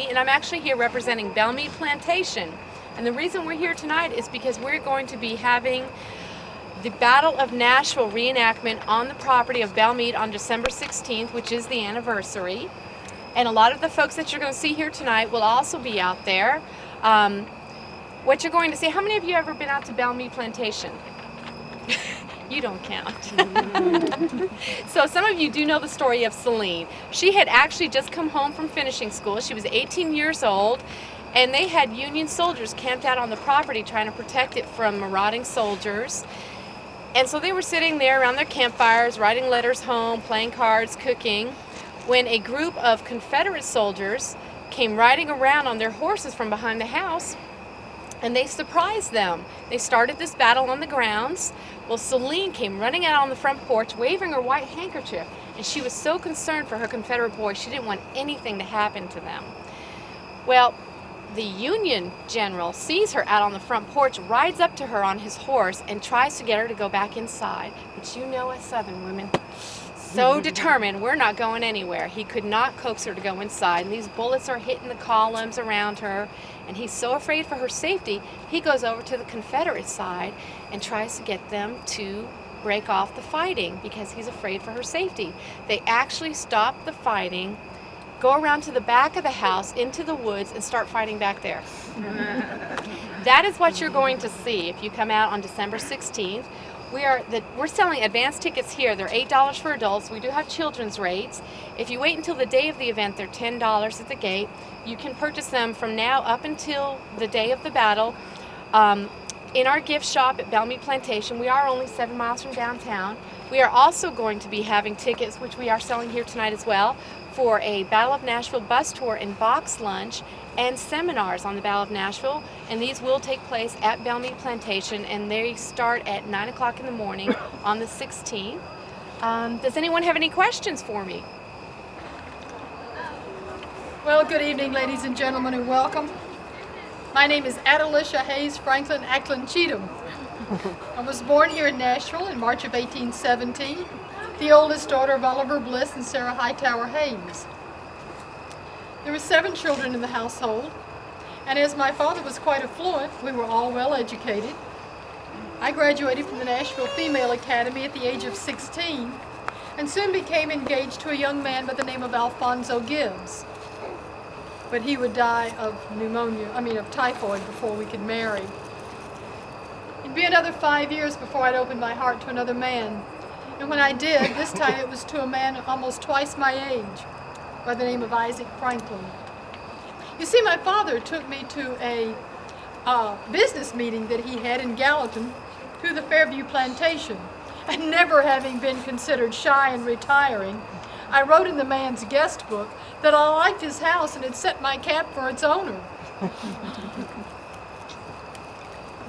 And I'm actually here representing Belmont Plantation. And the reason we're here tonight is because we're going to be having the Battle of Nashville reenactment on the property of Belmont on December 16th, which is the anniversary. And a lot of the folks that you're going to see here tonight will also be out there. What you're going to see, how many of you have ever been out to Belmont Plantation? You don't count. So some of you do know the story of Celine. She had actually just come home from finishing school. She was 18 years old, and they had Union soldiers camped out on the property trying to protect it from marauding soldiers. And so they were sitting there around their campfires, writing letters home, playing cards, cooking, when a group of Confederate soldiers came riding around on their horses from behind the house, and they surprised them. They started this battle on the grounds. Well, Celine came running out on the front porch, waving her white handkerchief, and she was so concerned for her Confederate boys, she didn't want anything to happen to them. Well, the Union general sees her out on the front porch, rides up to her on his horse, and tries to get her to go back inside. But you know us Southern women, so determined, we're not going anywhere. He could not coax her to go inside, and these bullets are hitting the columns around her, and he's so afraid for her safety, he goes over to the Confederate side and tries to get them to break off the fighting because he's afraid for her safety. They actually stop the fighting, go around to the back of the house, into the woods, and start fighting back there. That is what you're going to see if you come out on December 16th. We're selling advance tickets here. They're $8 for adults. We do have children's rates. If you wait until the day of the event, they're $10 at the gate. You can purchase them from now up until the day of the battle in our gift shop at Belmont Plantation. We are only 7 miles from downtown. We are also going to be having tickets, which we are selling here tonight as well, for a Battle of Nashville bus tour and box lunch and seminars on the Battle of Nashville, and these will take place at Belmont Plantation, and they start at 9 o'clock in the morning on the 16th. Does anyone have any questions for me? Well, good evening, ladies and gentlemen, and welcome. My name is Adelicia Hayes Franklin Ackland Cheatham. I was born here in Nashville in March of 1817, the oldest daughter of Oliver Bliss and Sarah Hightower Hayes. There were 7 children in the household, and as my father was quite affluent, we were all well educated. I graduated from the Nashville Female Academy at the age of 16, and soon became engaged to a young man by the name of Alfonso Gibbs. But he would die of typhoid before we could marry. It'd be another 5 years before I'd open my heart to another man. And when I did, this time it was to a man almost twice my age, by the name of Isaac Franklin. You see, my father took me to a business meeting that he had in Gallatin through the Fairview Plantation. And never having been considered shy and retiring, I wrote in the man's guest book that I liked his house and had set my cap for its owner. It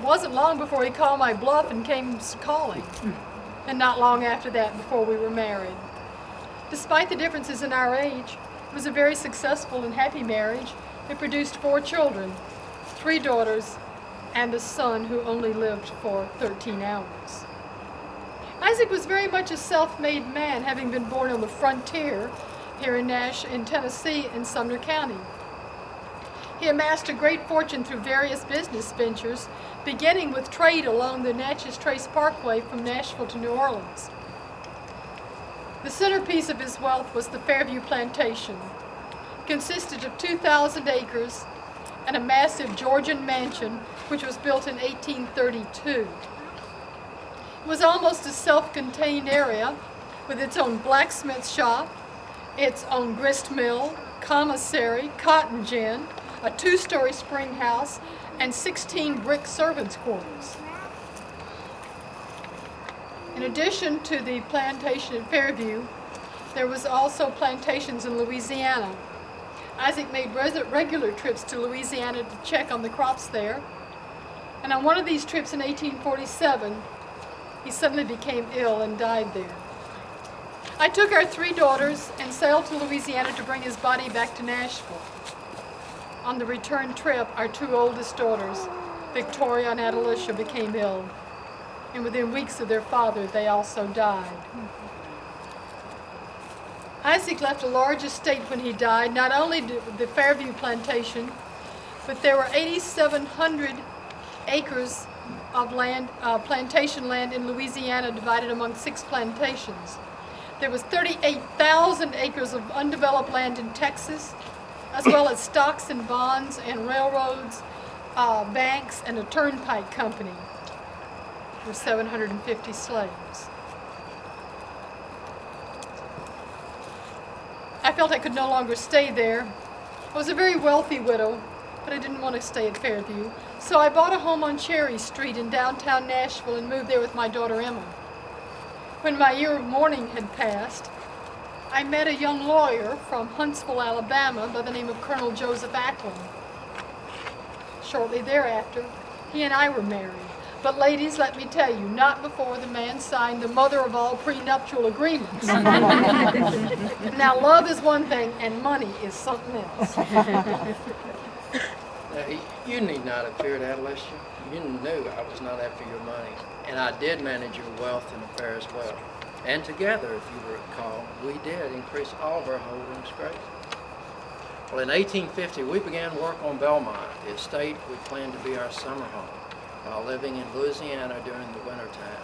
wasn't long before he called my bluff and came calling, and not long after that before we were married. Despite the differences in our age, it was a very successful and happy marriage that produced 4 children, 3 daughters, and a son who only lived for 13 hours. Isaac was very much a self-made man, having been born on the frontier here in Tennessee in Sumner County. He amassed a great fortune through various business ventures, beginning with trade along the Natchez Trace Parkway from Nashville to New Orleans. The centerpiece of his wealth was the Fairview Plantation. It consisted of 2,000 acres and a massive Georgian mansion, which was built in 1832. It was almost a self-contained area with its own blacksmith shop, its own grist mill, commissary, cotton gin, a 2-story spring house, and 16 brick servants' quarters. In addition to the plantation at Fairview, there was also plantations in Louisiana. Isaac made regular trips to Louisiana to check on the crops there. And on one of these trips in 1847, he suddenly became ill and died there. I took our 3 daughters and sailed to Louisiana to bring his body back to Nashville. On the return trip, our 2 oldest daughters, Victoria and Adelicia, became ill. And within weeks of their father, they also died. Isaac left a large estate when he died, not only the Fairview plantation, but there were 8,700 acres of land, plantation land in Louisiana divided among 6 plantations. There was 38,000 acres of undeveloped land in Texas, as well as stocks and bonds and railroads, banks, and a turnpike company. There were 750 slaves. I felt I could no longer stay there. I was a very wealthy widow, but I didn't want to stay at Fairview. So I bought a home on Cherry Street in downtown Nashville and moved there with my daughter Emma. When my year of mourning had passed, I met a young lawyer from Huntsville, Alabama by the name of Colonel Joseph Ackland. Shortly thereafter, he and I were married. But ladies, let me tell you, not before the man signed the mother of all prenuptial agreements. Now, love is one thing, and money is something else. Now, you need not have feared, Adelicia. You knew I was not after your money, and I did manage your wealth and affairs well. And together, if you recall, we did increase all of our holdings greatly. Well, in 1850, we began work on Belmont, the estate we planned to be our summer home, while living in Louisiana during the wintertime.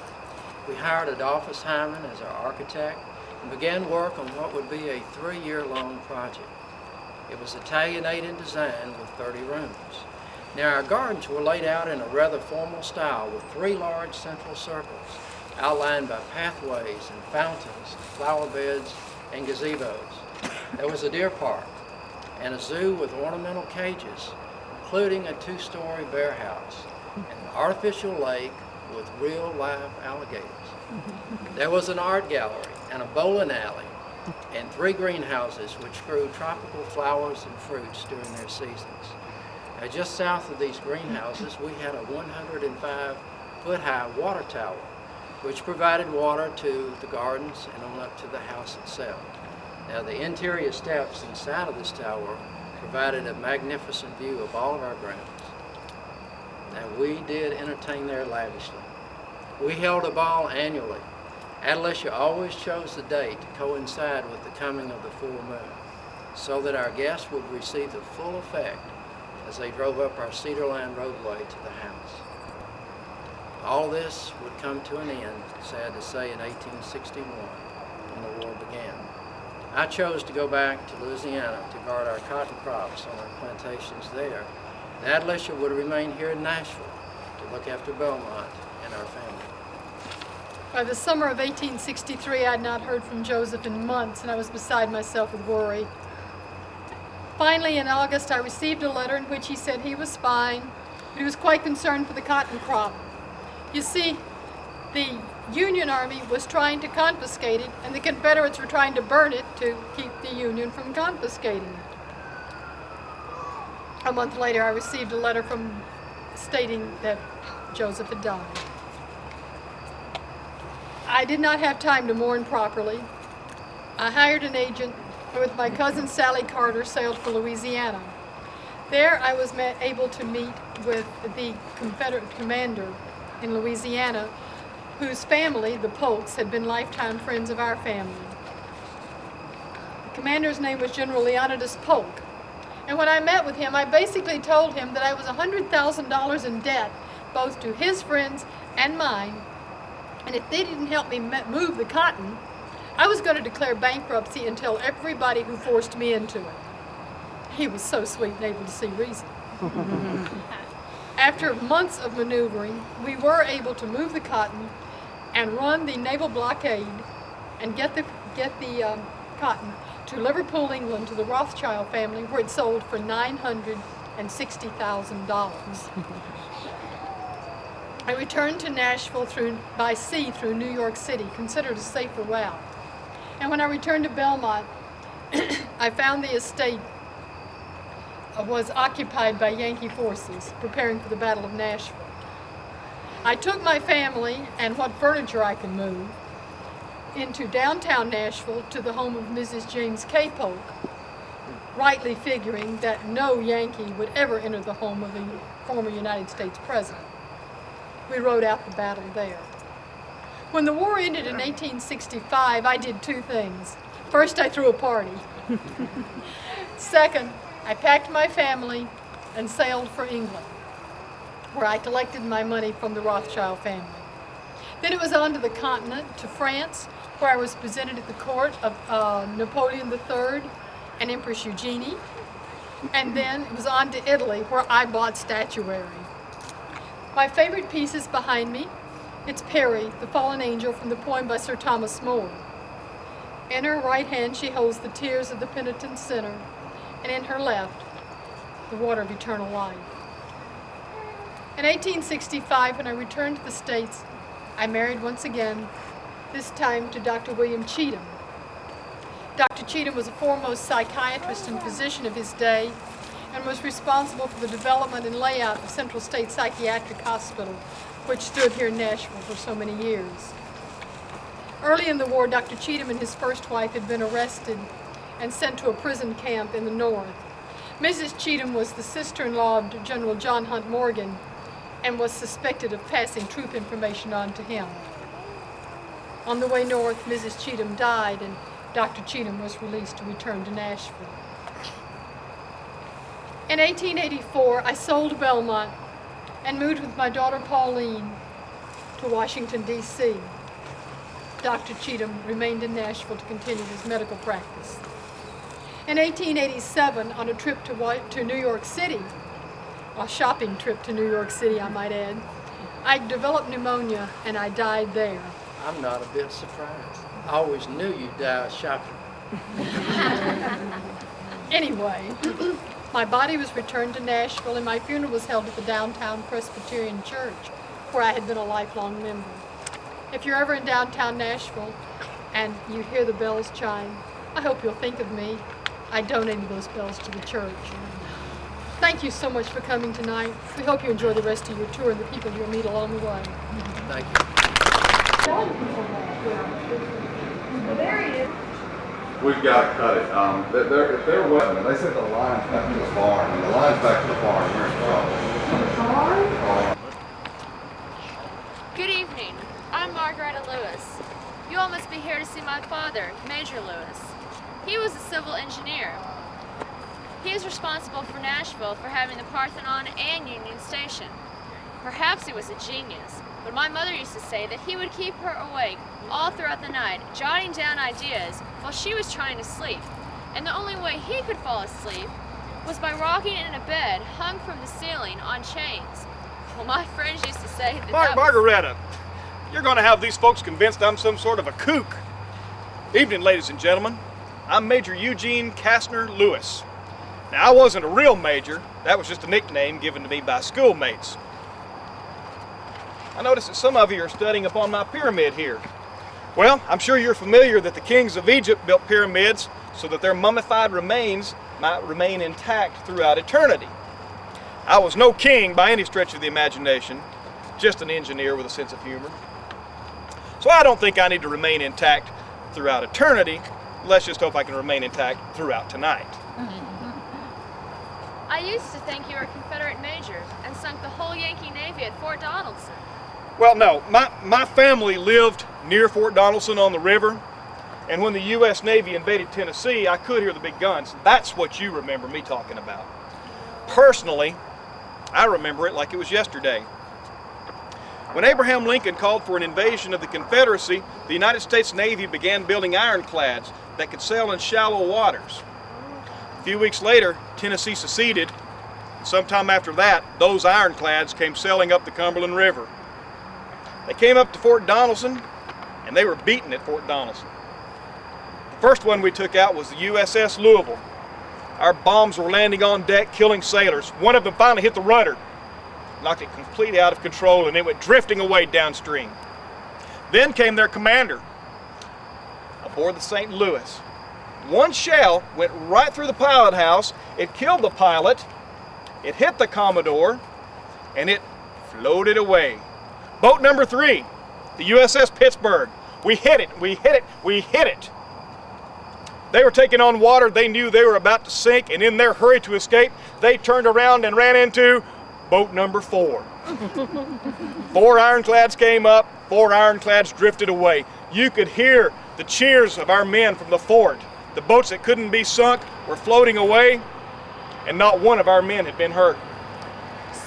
We hired Adolphus Hyman as our architect and began work on what would be a 3-year-long project. It was Italianate in design with 30 rooms. Now, our gardens were laid out in a rather formal style with 3 large central circles, outlined by pathways and fountains, flower beds, and gazebos. There was a deer park and a zoo with ornamental cages, including a 2-story bear house, and an artificial lake with real live alligators. There was an art gallery and a bowling alley and 3 greenhouses which grew tropical flowers and fruits during their seasons. Now, just south of these greenhouses, we had a 105-foot-high water tower, which provided water to the gardens and on up to the house itself. Now, the interior steps inside of this tower provided a magnificent view of all of our grounds. Now, we did entertain there lavishly. We held a ball annually. Adelicia always chose the date to coincide with the coming of the full moon, so that our guests would receive the full effect as they drove up our cedar-lined roadway to the house. All this would come to an end, sad to say, in 1861, when the war began. I chose to go back to Louisiana to guard our cotton crops on our plantations there. And Adelicia would remain here in Nashville to look after Belmont and our family. By the summer of 1863, I had not heard from Joseph in months, and I was beside myself with worry. Finally, in August, I received a letter in which he said he was fine, but he was quite concerned for the cotton crop. You see, the Union Army was trying to confiscate it, and the Confederates were trying to burn it to keep the Union from confiscating it. A month later, I received a letter stating that Joseph had died. I did not have time to mourn properly. I hired an agent, and with my cousin Sally Carter sailed for Louisiana. There I was able to meet with the Confederate commander in Louisiana, whose family, the Polks, had been lifetime friends of our family. The commander's name was General Leonidas Polk. And when I met with him, I basically told him that I was $100,000 in debt, both to his friends and mine, and if they didn't help me move the cotton, I was going to declare bankruptcy and tell everybody who forced me into it. He was so sweet and able to see reason. After months of maneuvering, we were able to move the cotton and run the naval blockade and get the cotton to Liverpool, England, to the Rothschild family, where it sold for $960,000. I returned to Nashville by sea through New York City, considered a safer route. And when I returned to Belmont, I found the estate was occupied by Yankee forces, preparing for the Battle of Nashville. I took my family and what furniture I could move into downtown Nashville to the home of Mrs. James K. Polk, rightly figuring that no Yankee would ever enter the home of a former United States president. We rode out the battle there. When the war ended in 1865, I did two things. First, I threw a party. Second, I packed my family and sailed for England, where I collected my money from the Rothschild family. Then it was on to the continent, to France, where I was presented at the court of Napoleon III and Empress Eugenie. And then it was on to Italy, where I bought statuary. My favorite piece is behind me. It's Peri, the fallen angel, from the poem by Sir Thomas More. In her right hand, she holds the tears of the penitent sinner, and in her left, the water of eternal life. In 1865, when I returned to the States, I married once again, this time to Dr. William Cheatham. Dr. Cheatham was a foremost psychiatrist and physician of his day and was responsible for the development and layout of Central State Psychiatric Hospital, which stood here in Nashville for so many years. Early in the war, Dr. Cheatham and his first wife had been arrested and sent to a prison camp in the north. Mrs. Cheatham was the sister-in-law of General John Hunt Morgan and was suspected of passing troop information on to him. On the way north, Mrs. Cheatham died and Dr. Cheatham was released to return to Nashville. In 1884, I sold Belmont and moved with my daughter Pauline to Washington, D.C. Dr. Cheatham remained in Nashville to continue his medical practice. In 1887, on a trip to New York City, a shopping trip to New York City, I might add, I developed pneumonia and I died there. I'm not a bit surprised. I always knew you'd die shopping. Anyway, my body was returned to Nashville and my funeral was held at the downtown Presbyterian Church, where I had been a lifelong member. If you're ever in downtown Nashville and you hear the bells chime, I hope you'll think of me. I donated those bells to the church. Thank you so much for coming tonight. We hope you enjoy the rest of your tour and the people you'll meet along the way. Thank you. There he is. We've got to cut it. If they're wet, they said the line's back to the barn, and the line's back to the barn, we're in trouble. Good evening. I'm Margaretta Lewis. You all must be here to see my father, Major Lewis. He was a civil engineer. He is responsible for Nashville for having the Parthenon and Union Station. Perhaps he was a genius, but my mother used to say that he would keep her awake all throughout the night, jotting down ideas while she was trying to sleep. And the only way he could fall asleep was by rocking in a bed hung from the ceiling on chains. Well, my friends used to say that Margaretta, you're going to have these folks convinced I'm some sort of a kook. Evening, ladies and gentlemen. I'm Major Eugene Kastner Lewis. Now, I wasn't a real major. That was just a nickname given to me by schoolmates. I notice that some of you are studying upon my pyramid here. Well, I'm sure you're familiar that the kings of Egypt built pyramids so that their mummified remains might remain intact throughout eternity. I was no king by any stretch of the imagination, just an engineer with a sense of humor. So I don't think I need to remain intact throughout eternity. Let's just hope I can remain intact throughout tonight. I used to think you were a Confederate major and sunk the whole Yankee Navy at Fort Donelson. Well, no, my family lived near Fort Donelson on the river, and when the U.S. Navy invaded Tennessee, I could hear the big guns. That's what you remember me talking about. Personally, I remember it like it was yesterday. When Abraham Lincoln called for an invasion of the Confederacy, the United States Navy began building ironclads that could sail in shallow waters. A few weeks later, Tennessee seceded. Sometime after that, those ironclads came sailing up the Cumberland River. They came up to Fort Donelson, and they were beaten at Fort Donelson. The first one we took out was the USS Louisville. Our bombs were landing on deck, killing sailors. One of them finally hit the rudder, knocked it completely out of control, and it went drifting away downstream. Then came their commander aboard the St. Louis. One shell went right through the pilot house. It killed the pilot, it hit the Commodore, and it floated away. Boat number 3, the USS Pittsburgh. We hit it, we hit it, we hit it. They were taking on water. They knew they were about to sink, and in their hurry to escape, they turned around and ran into boat number 4. 4 ironclads came up, 4 ironclads drifted away. You could hear the cheers of our men from the fort. The boats that couldn't be sunk were floating away, and not one of our men had been hurt.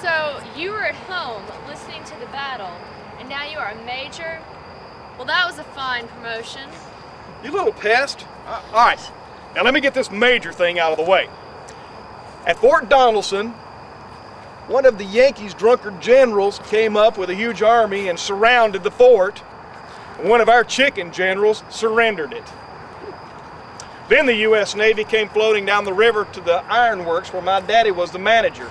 So you were at home listening to the battle, and now you are a major? Well, that was a fine promotion. You little pest. All right, now let me get this major thing out of the way. At Fort Donelson, one of the Yankees' drunkard generals came up with a huge army and surrounded the fort. One of our chicken generals surrendered it. Then the U.S. Navy came floating down the river to the ironworks where my daddy was the manager.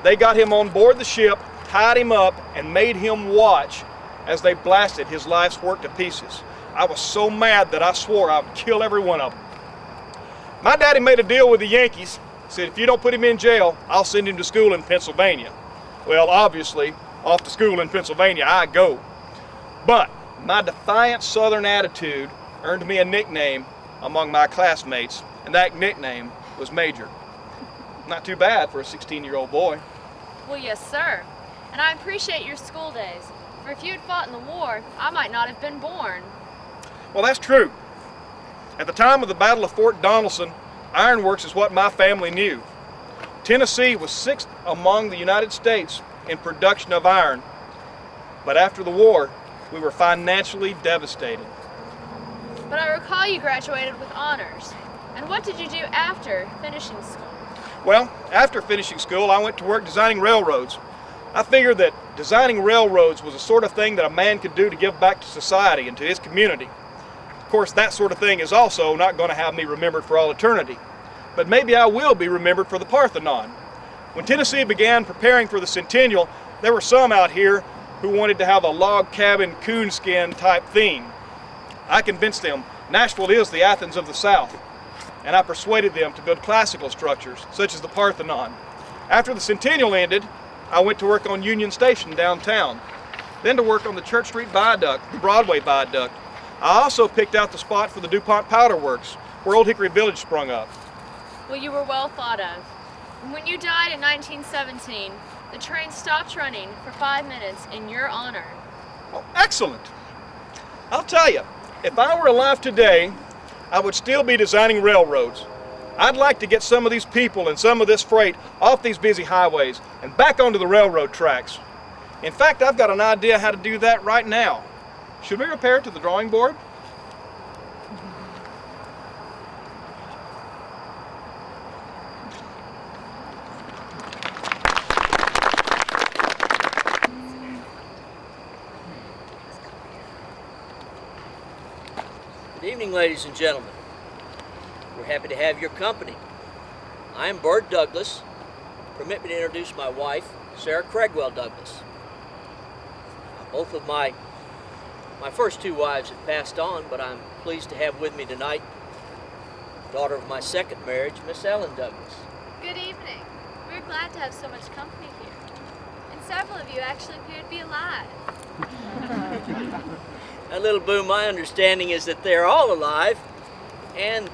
They got him on board the ship, tied him up, and made him watch as they blasted his life's work to pieces. I was so mad that I swore I would kill every one of them. My daddy made a deal with the Yankees. Said, if you don't put him in jail, I'll send him to school in Pennsylvania. Well, obviously, off to school in Pennsylvania I go. But my defiant Southern attitude earned me a nickname among my classmates, and that nickname was Major. Not too bad for a 16-year-old boy. Well, yes, sir. And I appreciate your school days. For if you had fought in the war, I might not have been born. Well, that's true. At the time of the Battle of Fort Donelson, ironworks is what my family knew. Tennessee was 6th among the United States in production of iron, but after the war, we were financially devastated. But I recall you graduated with honors. And what did you do after finishing school? Well, after finishing school, I went to work designing railroads. I figured that designing railroads was the sort of thing that a man could do to give back to society and to his community. Of course, that sort of thing is also not going to have me remembered for all eternity. But maybe I will be remembered for the Parthenon. When Tennessee began preparing for the centennial, there were some out here who wanted to have a log cabin coonskin type theme. I convinced them Nashville is the Athens of the South, and I persuaded them to build classical structures, such as the Parthenon. After the centennial ended, I went to work on Union Station downtown, then to work on the Church Street Viaduct, the Broadway Viaduct. I also picked out the spot for the DuPont Powder Works, where Old Hickory Village sprung up. Well, you were well thought of. And when you died in 1917, the train stopped running for 5 minutes in your honor. Well, excellent. I'll tell you, if I were alive today, I would still be designing railroads. I'd like to get some of these people and some of this freight off these busy highways and back onto the railroad tracks. In fact, I've got an idea how to do that right now. Should we repair to the drawing board? Good evening, ladies and gentlemen. We're happy to have your company. I'm Bert Douglas. Permit me to introduce my wife, Sarah Cregwell Douglas. Both of my first 2 wives have passed on, but I'm pleased to have with me tonight daughter of my second marriage, Miss Ellen Douglas. Good evening. We're glad to have so much company here. And several of you actually appear to be alive. Now, little Boo, my understanding is that they're all alive, and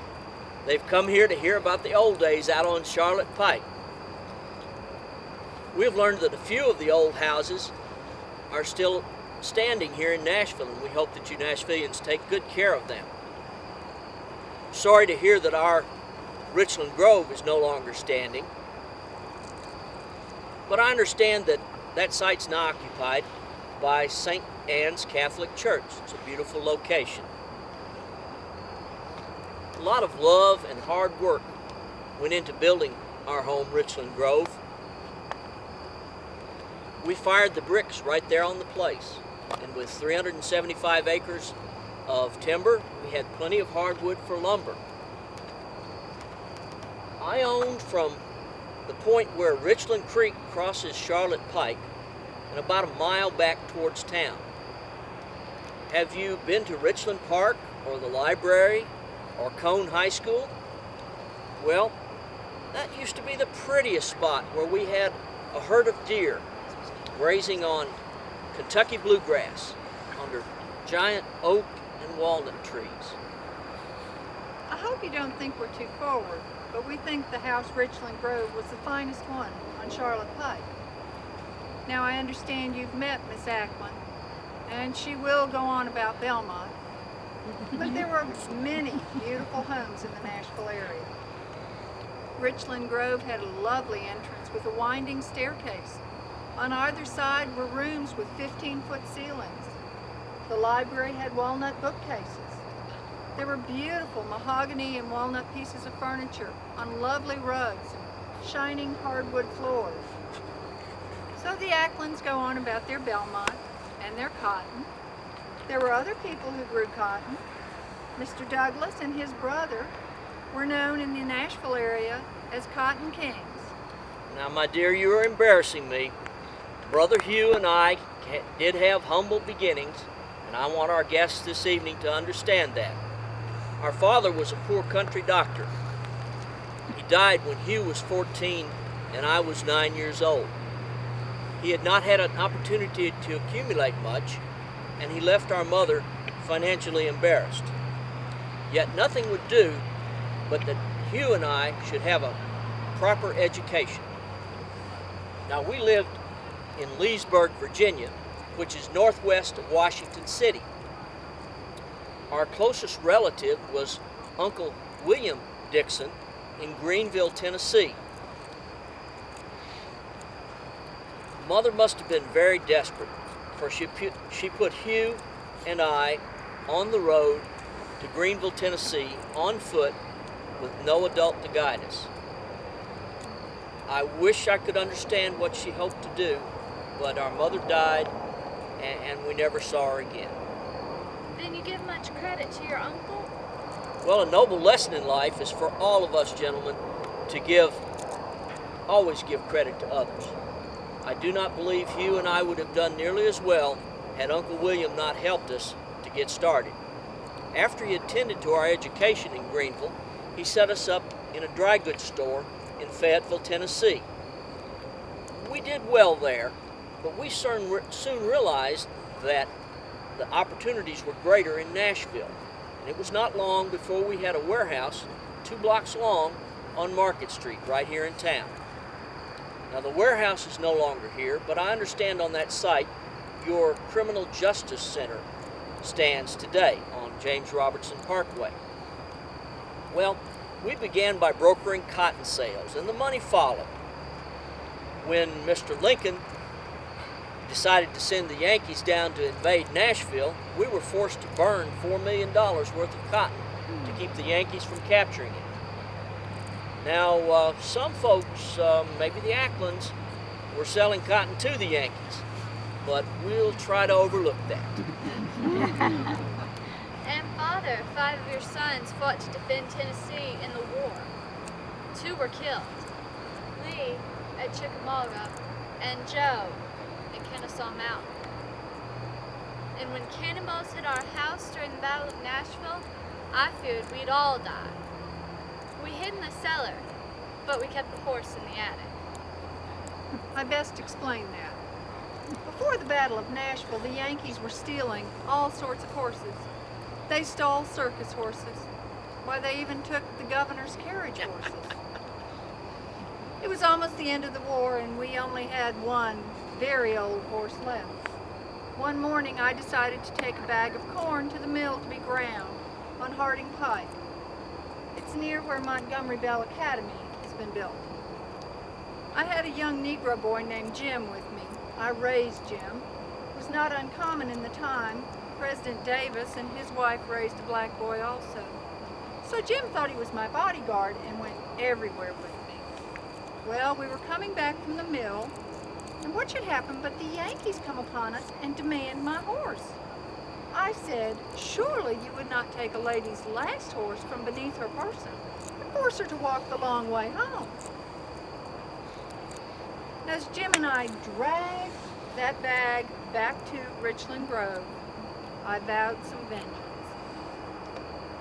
they've come here to hear about the old days out on Charlotte Pike. We've learned that a few of the old houses are still standing here in Nashville, and we hope that you Nashvillians take good care of them. Sorry to hear that our Richland Grove is no longer standing, but I understand that that site's now occupied by St. Anne's Catholic Church. It's a beautiful location. A lot of love and hard work went into building our home, Richland Grove. We fired the bricks right there on the place, and with 375 acres of timber, we had plenty of hardwood for lumber. I owned from the point where Richland Creek crosses Charlotte Pike and about a mile back towards town. Have you been to Richland Park or the library or Cone High School? Well, that used to be the prettiest spot where we had a herd of deer grazing on Kentucky bluegrass under giant oak and walnut trees. I hope you don't think we're too forward, but we think the house Richland Grove was the finest one on Charlotte Pike. Now I understand you've met Miss Ackland, and she will go on about Belmont, but there were many beautiful homes in the Nashville area. Richland Grove had a lovely entrance with a winding staircase. On either side were rooms with 15-foot ceilings. The library had walnut bookcases. There were beautiful mahogany and walnut pieces of furniture on lovely rugs and shining hardwood floors. So the Acklands go on about their Belmont and their cotton. There were other people who grew cotton. Mr. Douglas and his brother were known in the Nashville area as Cotton Kings. Now, my dear, you are embarrassing me. Brother Hugh and I did have humble beginnings, and I want our guests this evening to understand that. Our father was a poor country doctor. He died when Hugh was 14 and I was 9 years old. He had not had an opportunity to accumulate much, and he left our mother financially embarrassed. Yet nothing would do but that Hugh and I should have a proper education. Now, we lived in Leesburg, Virginia, which is northwest of Washington City. Our closest relative was Uncle William Dixon in Greenville, Tennessee. Mother must have been very desperate, for she put Hugh and I on the road to Greenville, Tennessee on foot with no adult to guide us. I wish I could understand what she hoped to do, but our mother died and we never saw her again. Then you give much credit to your uncle? Well, a noble lesson in life is for all of us gentlemen to always give credit to others. I do not believe Hugh and I would have done nearly as well had Uncle William not helped us to get started. After he attended to our education in Greenville, he set us up in a dry goods store in Fayetteville, Tennessee. We did well there, but we soon realized that the opportunities were greater in Nashville. And it was not long before we had a warehouse 2 blocks long on Market Street right here in town. Now, the warehouse is no longer here, but I understand on that site your Criminal Justice Center stands today on James Robertson Parkway. Well, we began by brokering cotton sales, and the money followed. When Mr. Lincoln decided to send the Yankees down to invade Nashville, we were forced to burn $4 million worth of cotton to keep the Yankees from capturing it. Now, some folks, maybe the Acklands, were selling cotton to the Yankees, but we'll try to overlook that. And Father, 5 of your sons fought to defend Tennessee in the war. 2 were killed. Lee at Chickamauga and Joe at Kennesaw Mountain. And when cannonballs hit our house during the Battle of Nashville, I feared we'd all die. We hid in the cellar, but we kept the horse in the attic. I best explain that. Before the Battle of Nashville, the Yankees were stealing all sorts of horses. They stole circus horses. Why, they even took the governor's carriage horses. It was almost the end of the war, and we only had one very old horse left. One morning, I decided to take a bag of corn to the mill to be ground on Harding Pike. It's near where Montgomery Bell Academy has been built. I had a young Negro boy named Jim with me. I raised Jim. was not uncommon in the time. President Davis and his wife raised a black boy also. So Jim thought he was my bodyguard and went everywhere with me. Well, we were coming back from the mill, and what should happen but the Yankees come upon us and demand my horse. I said, surely you would not take a lady's last horse from beneath her person and force her to walk the long way home. As Jim and I dragged that bag back to Richland Grove, I vowed some vengeance.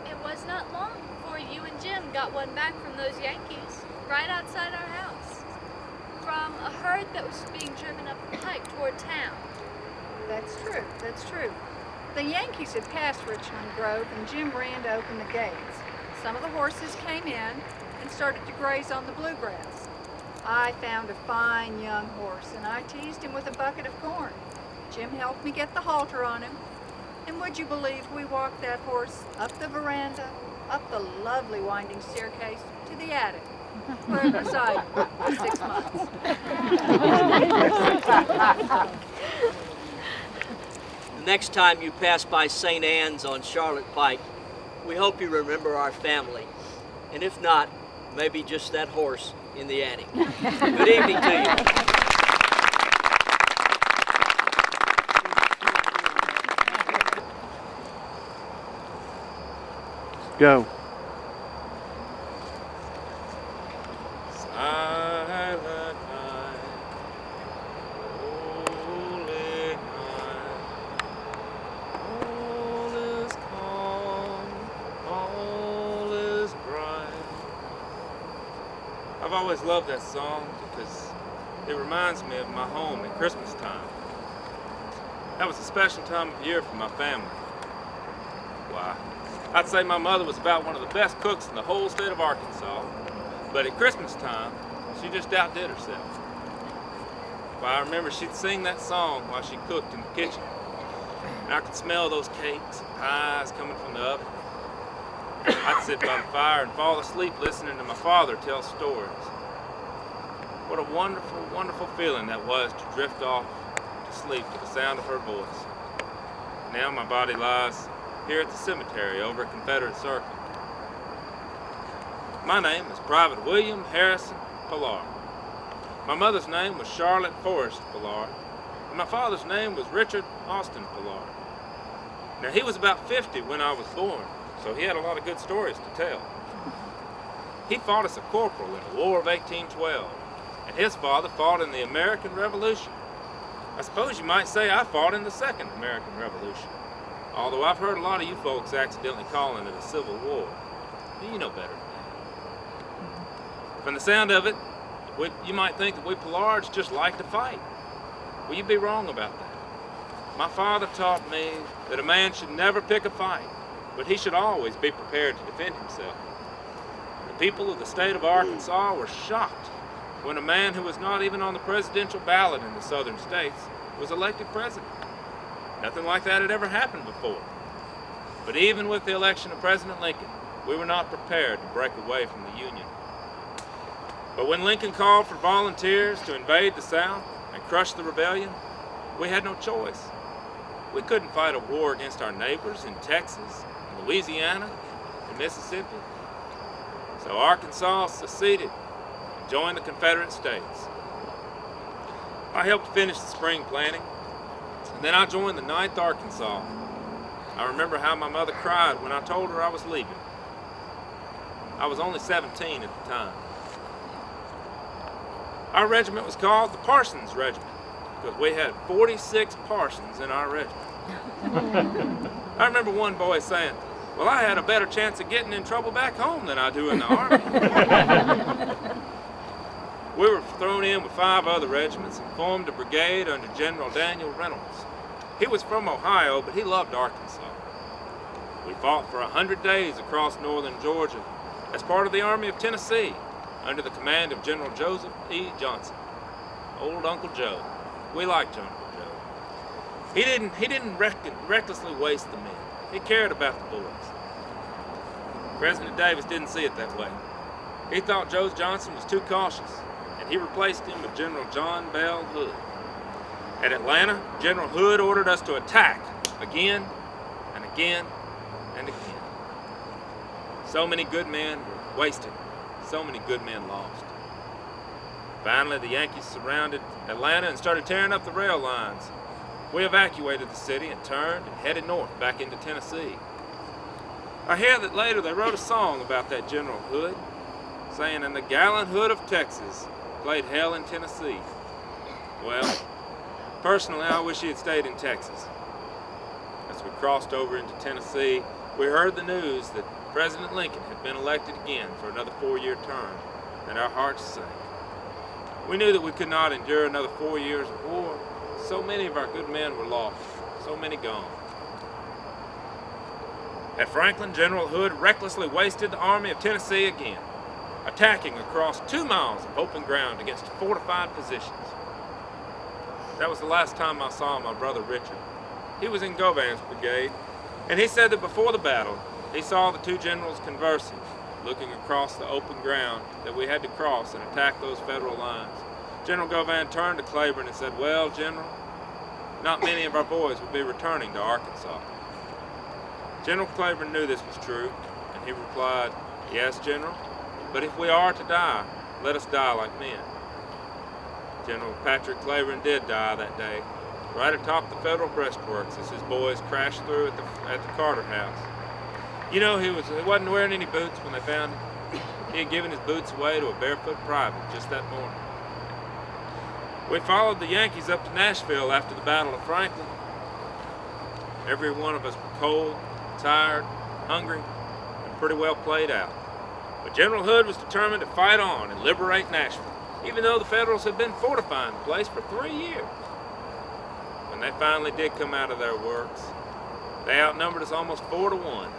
It was not long before you and Jim got one back from those Yankees, right outside our house, from a herd that was being driven up the pike toward town. That's true, that's true. The Yankees had passed Richland Grove and Jim ran to open the gates. Some of the horses came in and started to graze on the bluegrass. I found a fine young horse and I teased him with a bucket of corn. Jim helped me get the halter on him. And would you believe we walked that horse up the veranda, up the lovely winding staircase to the attic, where it resided for 6 months. The next time you pass by St. Anne's on Charlotte Pike, we hope you remember our family. And if not, maybe just that horse in the attic. Good evening to you. Go. Silent night, holy night, all is calm, all is bright. I've always loved that song because it reminds me of my home at Christmas time. That was a special time of year for my family. Why? I'd say my mother was about one of the best cooks in the whole state of Arkansas, but at Christmas time, she just outdid herself. Well, I remember she'd sing that song while she cooked in the kitchen, and I could smell those cakes and pies coming from the oven. I'd sit by the fire and fall asleep listening to my father tell stories. What a wonderful, wonderful feeling that was to drift off to sleep to the sound of her voice. Now my body lies here at the cemetery over at Confederate Circle. My name is Private William Harrison Parar. My mother's name was Charlotte Forrest Parar, and my father's name was Richard Austin Parar. Now he was about 50 when I was born, so he had a lot of good stories to tell. He fought as a corporal in the War of 1812, and his father fought in the American Revolution. I suppose you might say I fought in the Second American Revolution. Although I've heard a lot of you folks accidentally calling it a civil war. You know better than that. From the sound of it, you might think that we Pallards just like to fight. Well, you'd be wrong about that. My father taught me that a man should never pick a fight, but he should always be prepared to defend himself. The people of the state of Arkansas were shocked when a man who was not even on the presidential ballot in the southern states was elected president. Nothing like that had ever happened before. But even with the election of President Lincoln, we were not prepared to break away from the Union. But when Lincoln called for volunteers to invade the South and crush the rebellion, we had no choice. We couldn't fight a war against our neighbors in Texas, and Louisiana, and Mississippi. So Arkansas seceded and joined the Confederate States. I helped finish the spring planting. And then I joined the 9th Arkansas. I remember how my mother cried when I told her I was leaving. I was only 17 at the time. Our regiment was called the Parsons Regiment because we had 46 parsons in our regiment. I remember one boy saying, well, I had a better chance of getting in trouble back home than I do in the Army. We were thrown in with 5 other regiments and formed a brigade under General Daniel Reynolds. He was from Ohio, but he loved Arkansas. We fought for 100 days across northern Georgia as part of the Army of Tennessee under the command of General Joseph E. Johnson. Old Uncle Joe. We liked Uncle Joe. He didn't recklessly waste the men. He cared about the boys. President Davis didn't see it that way. He thought Joe Johnson was too cautious, and he replaced him with General John Bell Hood. At Atlanta, General Hood ordered us to attack again and again and again. So many good men were wasted, so many good men lost. Finally, the Yankees surrounded Atlanta and started tearing up the rail lines. We evacuated the city and turned and headed north back into Tennessee. I hear that later they wrote a song about that General Hood, saying, "And the gallant Hood of Texas played hell in Tennessee." Well, personally, I wish he had stayed in Texas. As we crossed over into Tennessee, we heard the news that President Lincoln had been elected again for another 4-year term, and our hearts sank. We knew that we could not endure another 4 years of war. So many of our good men were lost, so many gone. At Franklin, General Hood recklessly wasted the Army of Tennessee again, attacking across 2 miles of open ground against fortified positions. That was the last time I saw my brother Richard. He was in Govan's brigade, and he said that before the battle, he saw the two generals conversing, looking across the open ground that we had to cross and attack those Federal lines. General Govan turned to Claiborne and said, "Well, General, not many of our boys will be returning to Arkansas." General Claiborne knew this was true, and he replied, "Yes, General, but if we are to die, let us die like men." General Patrick Claiborne did die that day, right atop the Federal breastworks as his boys crashed through at the Carter house. You know, he wasn't wearing any boots when they found him. He had given his boots away to a barefoot private just that morning. We followed the Yankees up to Nashville after the Battle of Franklin. Every one of us were cold, tired, hungry, and pretty well played out. But General Hood was determined to fight on and liberate Nashville, even though the Federals had been fortifying the place for 3 years. When they finally did come out of their works, they outnumbered us almost 4-1.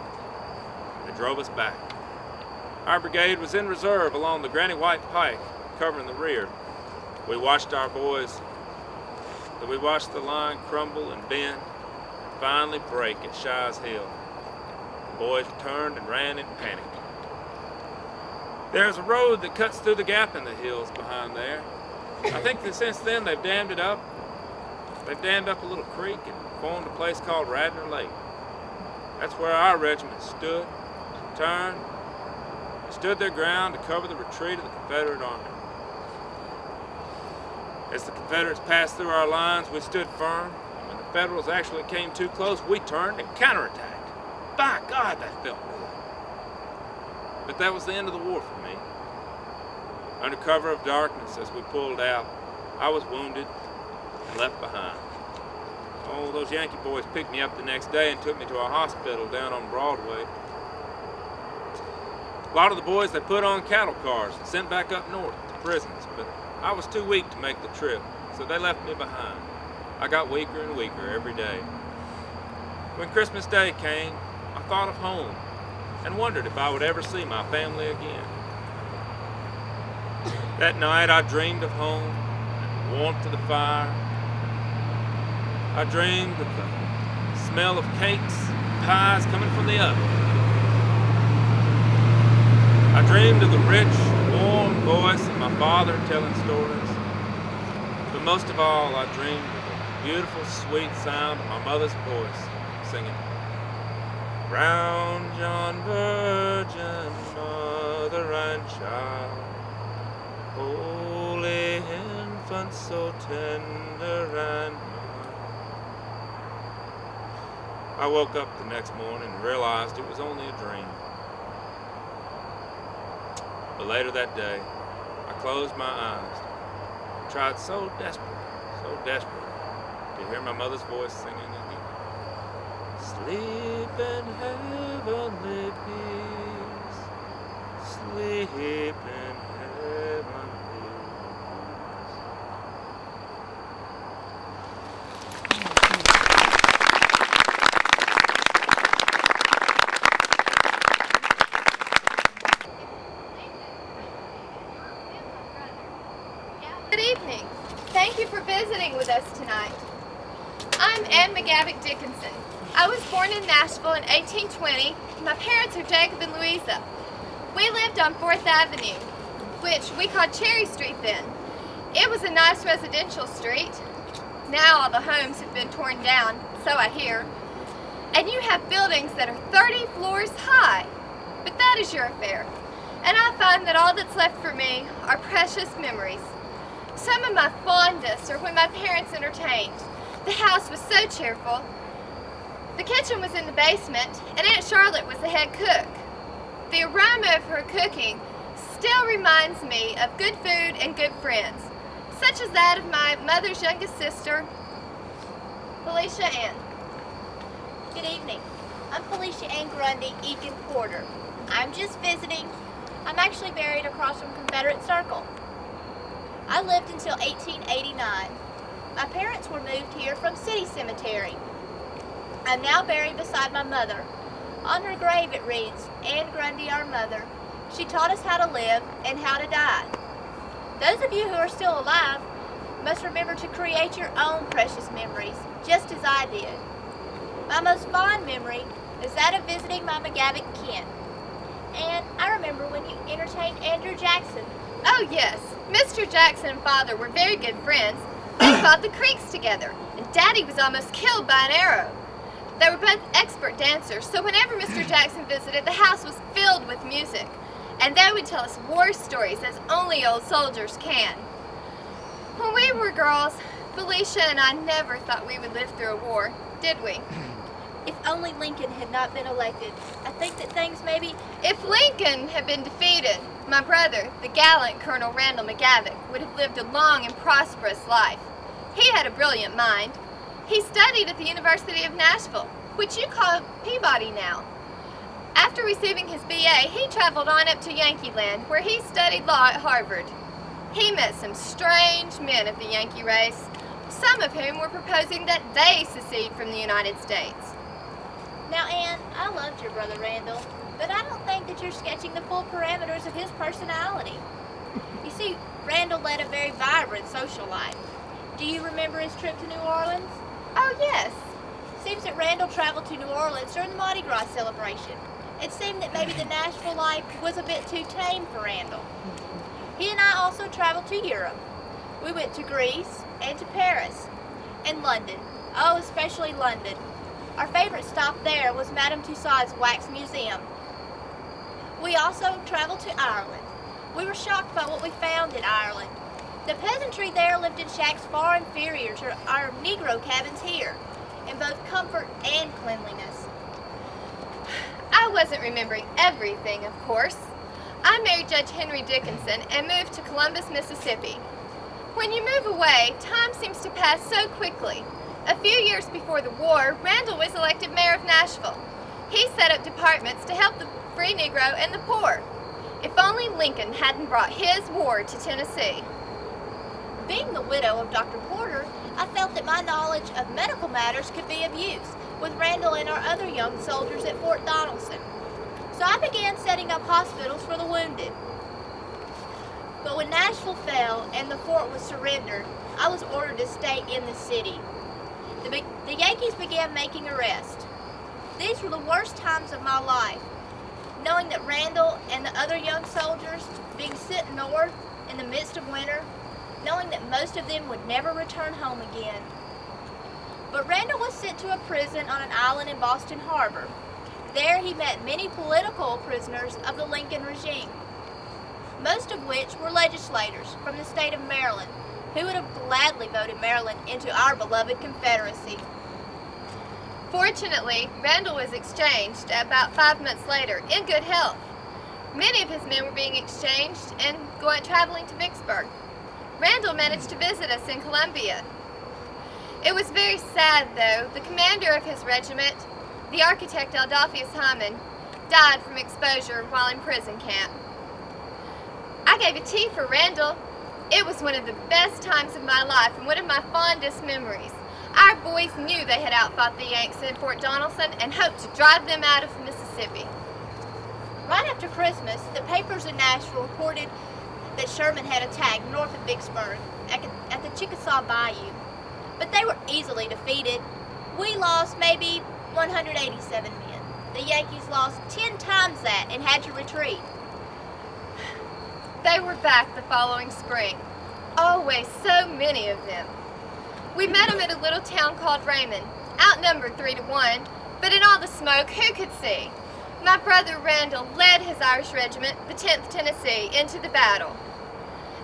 They drove us back. Our brigade was in reserve along the Granny White Pike, covering the rear. We watched the line crumble and bend, and finally break at Shies Hill. The boys turned and ran in panic. There's a road that cuts through the gap in the hills behind there. I think that since then they've dammed it up. They've dammed up a little creek and formed a place called Radnor Lake. That's where our regiment stood, turned, and stood their ground to cover the retreat of the Confederate Army. As the Confederates passed through our lines, we stood firm. When the Federals actually came too close, we turned and counterattacked. By God, that felt good. But that was the end of the war for me. Under cover of darkness as we pulled out, I was wounded and left behind. Oh, those Yankee boys picked me up the next day and took me to a hospital down on Broadway. A lot of the boys they put on cattle cars and sent back up north to prisons, but I was too weak to make the trip, so they left me behind. I got weaker and weaker every day. When Christmas Day came, I thought of home and wondered if I would ever see my family again. That night I dreamed of home and the warmth of the fire. I dreamed of the smell of cakes and pies coming from the oven. I dreamed of the rich, warm voice of my father telling stories. But most of all, I dreamed of the beautiful, sweet sound of my mother's voice singing, "Round John Virgin, mother and child, holy infant, so tender and mild." I woke up the next morning and realized it was only a dream. But later that day, I closed my eyes and tried so desperate to hear my mother's voice singing again. Sleep in heavenly peace, sleep in heavenly peace. Good evening. Thank you for visiting with us tonight. I'm Ann McGavick Dickinson. I was born in Nashville in 1820. My parents are Jacob and Louisa. We lived on 4th Avenue, which we called Cherry Street then. It was a nice residential street. Now all the homes have been torn down, so I hear. And you have buildings that are 30 floors high. But that is your affair. And I find that all that's left for me are precious memories. Some of my fondest are when my parents entertained. The house was so cheerful. The kitchen was in the basement, and Aunt Charlotte was the head cook. The aroma of her cooking still reminds me of good food and good friends, such as that of my mother's youngest sister, Felicia Ann. Good evening. I'm Felicia Ann Grundy, Egan Porter. I'm just visiting. I'm actually buried across from Confederate Circle. I lived until 1889. My parents were moved here from City Cemetery. I'm now buried beside my mother. On her grave it reads, Ann Grundy, our mother. She taught us how to live and how to die. Those of you who are still alive must remember to create your own precious memories, just as I did. My most fond memory is that of visiting my McGavick kin. And I remember when you entertained Andrew Jackson. Oh yes, Mr. Jackson and Father were very good friends. They fought the creeks together, and Daddy was almost killed by an arrow. They were both expert dancers, so whenever Mr. Jackson visited, the house was filled with music, and they would tell us war stories as only old soldiers can. When we were girls, Felicia and I never thought we would live through a war, did we? If only Lincoln had not been elected, I think that things maybe... If Lincoln had been defeated, my brother, the gallant Colonel Randall McGavick, would have lived a long and prosperous life. He had a brilliant mind. He studied at the University of Nashville, which you call Peabody now. After receiving his BA, he traveled on up to Yankee Land, where he studied law at Harvard. He met some strange men of the Yankee race, some of whom were proposing that they secede from the United States. Now, Ann, I loved your brother Randall, but I don't think that you're sketching the full parameters of his personality. You see, Randall led a very vibrant social life. Do you remember his trip to New Orleans? Oh, yes. Seems that Randall traveled to New Orleans during the Mardi Gras celebration. It seemed that maybe the Nashville life was a bit too tame for Randall. He and I also traveled to Europe. We went to Greece and to Paris and London. Oh, especially London. Our favorite stop there was Madame Tussauds Wax Museum. We also traveled to Ireland. We were shocked by what we found in Ireland. The peasantry there lived in shacks far inferior to our Negro cabins here, in both comfort and cleanliness. I wasn't remembering everything, of course. I married Judge Henry Dickinson and moved to Columbus, Mississippi. When you move away, time seems to pass so quickly. A few years before the war, Randall was elected mayor of Nashville. He set up departments to help the free Negro and the poor. If only Lincoln hadn't brought his war to Tennessee. Being the widow of Dr. Porter, I felt that my knowledge of medical matters could be of use with Randall and our other young soldiers at Fort Donelson. So I began setting up hospitals for the wounded. But when Nashville fell and the fort was surrendered, I was ordered to stay in the city. The Yankees began making arrests. These were the worst times of my life, knowing that Randall and the other young soldiers being sent north in the midst of winter, knowing that most of them would never return home again. But Randall was sent to a prison on an island in Boston Harbor. There he met many political prisoners of the Lincoln regime, most of which were legislators from the state of Maryland, who would have gladly voted Maryland into our beloved Confederacy. Fortunately, Randall was exchanged about 5 months later in good health. Many of his men were being exchanged and traveling to Vicksburg. Randall managed to visit us in Columbia. It was very sad, though. The commander of his regiment, the architect Adolphus Hyman, died from exposure while in prison camp. I gave a tea for Randall. It was one of the best times of my life and one of my fondest memories. Our boys knew they had outfought the Yanks in Fort Donelson and hoped to drive them out of Mississippi. Right after Christmas, the papers in Nashville reported that Sherman had attacked north of Vicksburg at the Chickasaw Bayou, but they were easily defeated. We lost maybe 187 men. The Yankees lost 10 times that and had to retreat. They were back the following spring. Always so many of them. We met him at a little town called Raymond, outnumbered 3-1, but in all the smoke, who could see? My brother Randall led his Irish regiment, the 10th Tennessee, into the battle.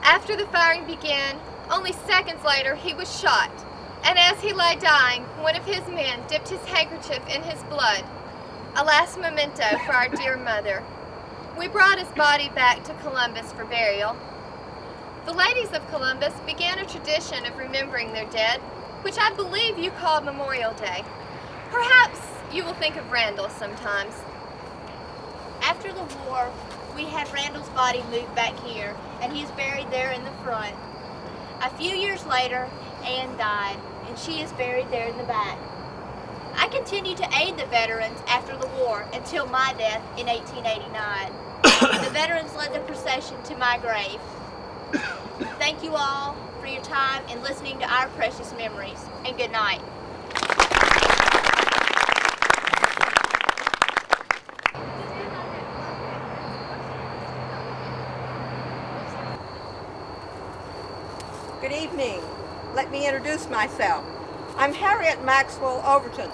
After the firing began, only seconds later he was shot, and as he lay dying, one of his men dipped his handkerchief in his blood, a last memento for our dear mother. We brought his body back to Columbus for burial. The ladies of Columbus began a tradition of remembering their dead, which I believe you call Memorial Day. Perhaps you will think of Randall sometimes. After the war, we had Randall's body moved back here, and he is buried there in the front. A few years later, Anne died, and she is buried there in the back. I continued to aid the veterans after the war until my death in 1889. The veterans led the procession to my grave. Thank you all for your time and listening to our precious memories, and good night. Good evening. Let me introduce myself. I'm Harriet Maxwell Overton,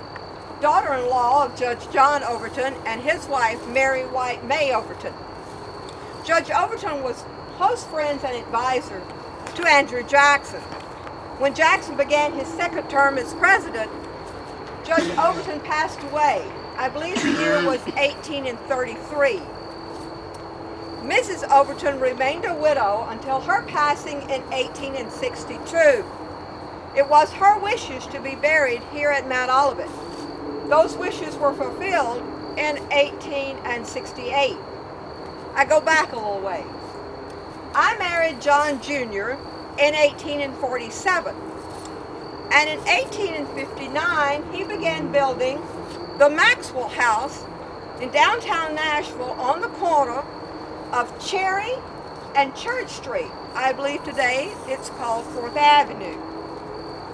daughter-in-law of Judge John Overton and his wife, Mary May Overton. Judge Overton was close friends and advisor to Andrew Jackson. When Jackson began his second term as president, Judge Overton passed away. I believe the year was 1833. Mrs. Overton remained a widow until her passing in 1862. It was her wishes to be buried here at Mount Olivet. Those wishes were fulfilled in 1868. I go back a little ways. I married John Jr. in 1847, and in 1859 he began building the Maxwell house in downtown Nashville on the corner of Cherry and Church Street. I believe today it's called 4th Avenue.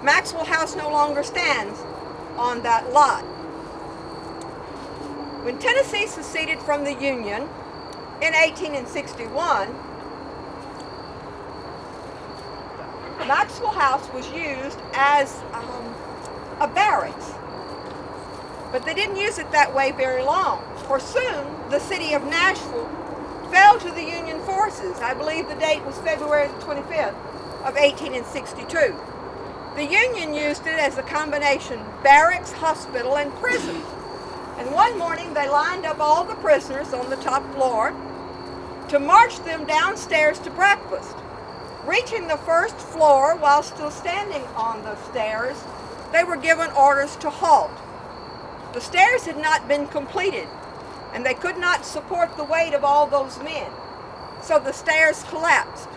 Maxwell House no longer stands on that lot. When Tennessee seceded from the Union in 1861, Maxwell House was used as a barracks. But they didn't use it that way very long, for soon the city of Nashville fell to the Union forces. I believe the date was February the 25th of 1862. The Union used it as a combination barracks, hospital, and prison. And one morning they lined up all the prisoners on the top floor to march them downstairs to breakfast. Reaching the first floor while still standing on the stairs, they were given orders to halt. The stairs had not been completed, and they could not support the weight of all those men, so the stairs collapsed.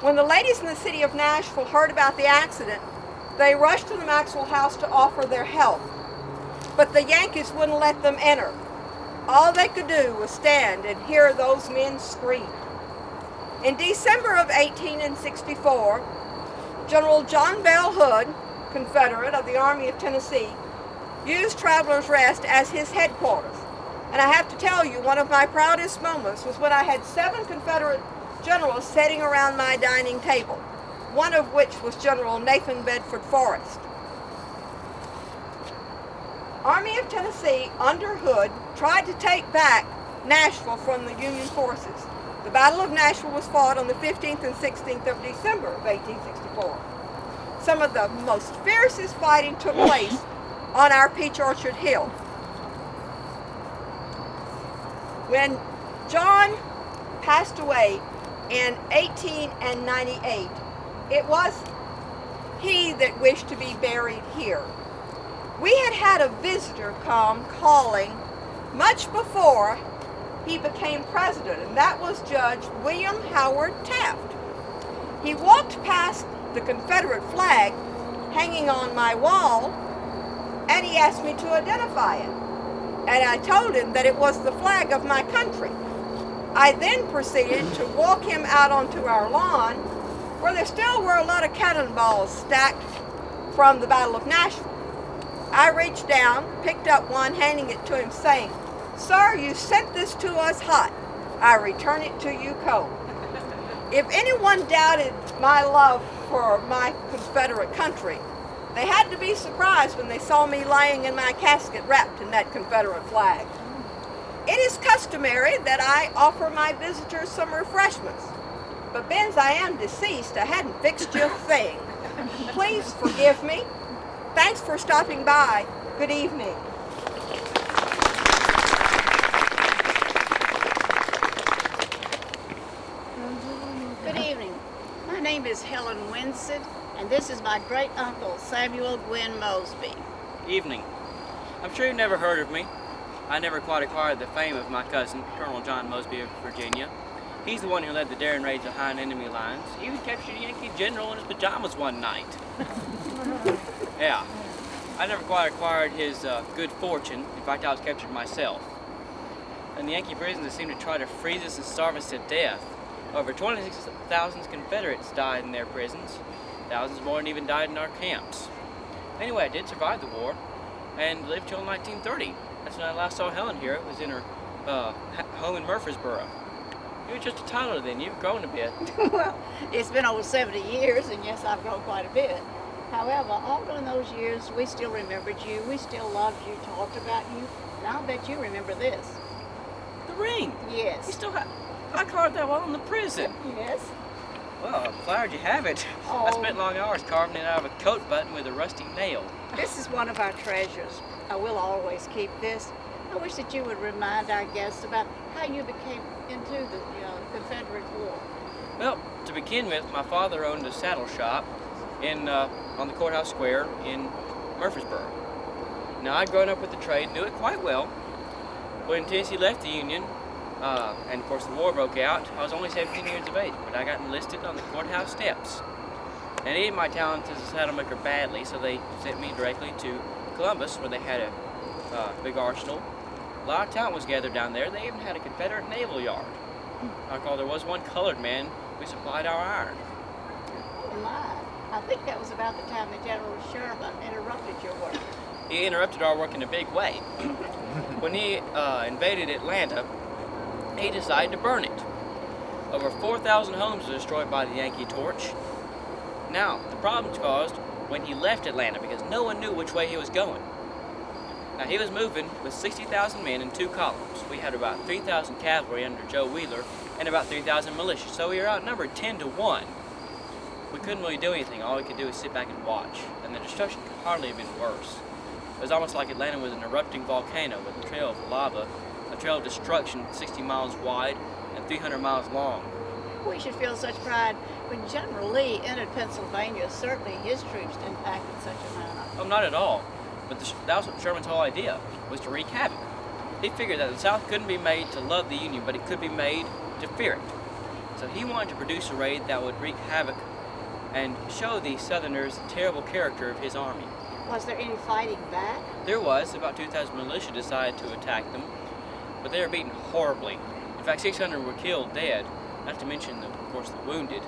When the ladies in the city of Nashville heard about the accident, they rushed to the Maxwell house to offer their help, but the Yankees wouldn't let them enter. All they could do was stand and hear those men scream. In December of 1864, General John Bell Hood, Confederate of the Army of Tennessee, used Travelers Rest as his headquarters. And I have to tell you, one of my proudest moments was when I had 7 Confederate generals sitting around my dining table, one of which was General Nathan Bedford Forrest. Army of Tennessee, under Hood, tried to take back Nashville from the Union forces. The Battle of Nashville was fought on the 15th and 16th of December of 1864. Some of the most fiercest fighting took place on our Peach Orchard Hill. When John passed away in 1898, it was he that wished to be buried here. We had had a visitor come calling much before he became president, and that was Judge William Howard Taft. He walked past the Confederate flag hanging on my wall, and he asked me to identify it. And I told him that it was the flag of my country. I then proceeded to walk him out onto our lawn, where there still were a lot of cannonballs stacked from the Battle of Nashville. I reached down, picked up one, handing it to him, saying, "Sir, you sent this to us hot. I return it to you cold." If anyone doubted my love for my Confederate country. They had to be surprised when they saw me lying in my casket wrapped in that Confederate flag. It is customary that I offer my visitors some refreshments, but Benz, I am deceased. I hadn't fixed you a thing. Please forgive me. Thanks for stopping by. Good evening. Good evening. My name is Helen Wy, and this is my great uncle, Samuel Gwynn Mosby. Evening. I'm sure you've never heard of me. I never quite acquired the fame of my cousin, Colonel John Mosby of Virginia. He's the one who led the daring raids behind enemy lines. He even captured a Yankee general in his pajamas one night. Yeah. I never quite acquired his good fortune. In fact, I was captured myself. In the Yankee prisons, they seemed to try to freeze us and starve us to death. Over 26,000 Confederates died in their prisons. Thousands more even died in our camps. Anyway, I did survive the war and lived till 1930. That's when I last saw Helen here. It was in her home in Murfreesboro. You were just a toddler then. You've grown a bit. Well, it's been over 70 years, and yes, I've grown quite a bit. However, all during those years, we still remembered you. We still loved you, talked about you, and I'll bet you remember this. The ring? Yes. You still have... I carved that while in the prison. Yes. Well, I'm glad you have it. Oh. I spent long hours carving it out of a coat button with a rusty nail. This is one of our treasures. I will always keep this. I wish that you would remind our guests about how you became into the Confederate War. Well, to begin with, my father owned a saddle shop on the courthouse square in Murfreesboro. Now, I'd grown up with the trade, knew it quite well. When Tennessee left the Union, and of course the war broke out, I was only 17 years of age, but I got enlisted on the courthouse steps. And needed my talent as a saddle maker badly, so they sent me directly to Columbus, where they had a big arsenal. A lot of talent was gathered down there. They even had a Confederate naval yard. I recall there was one colored man who supplied our iron. Oh my, I think that was about the time that General Sherman interrupted your work. He interrupted our work in a big way. When he invaded Atlanta, he decided to burn it. Over 4,000 homes were destroyed by the Yankee torch. Now, the problems caused when he left Atlanta because no one knew which way he was going. Now, he was moving with 60,000 men in 2 columns. We had about 3,000 cavalry under Joe Wheeler and about 3,000 militia, so we were outnumbered 10 to 1. We couldn't really do anything. All we could do was sit back and watch, and the destruction could hardly have been worse. It was almost like Atlanta was an erupting volcano with a trail of lava, a trail of destruction 60 miles wide and 300 miles long. We should feel such pride when General Lee entered Pennsylvania. Certainly his troops didn't act in such a manner. Oh, not at all. But that was Sherman's whole idea, was to wreak havoc. He figured that the South couldn't be made to love the Union, but it could be made to fear it. So he wanted to produce a raid that would wreak havoc and show the Southerners the terrible character of his army. Was there any fighting back? There was. About 2,000 militia decided to attack them, but they were beaten horribly. In fact, 600 were killed dead, not to mention, of course, the wounded.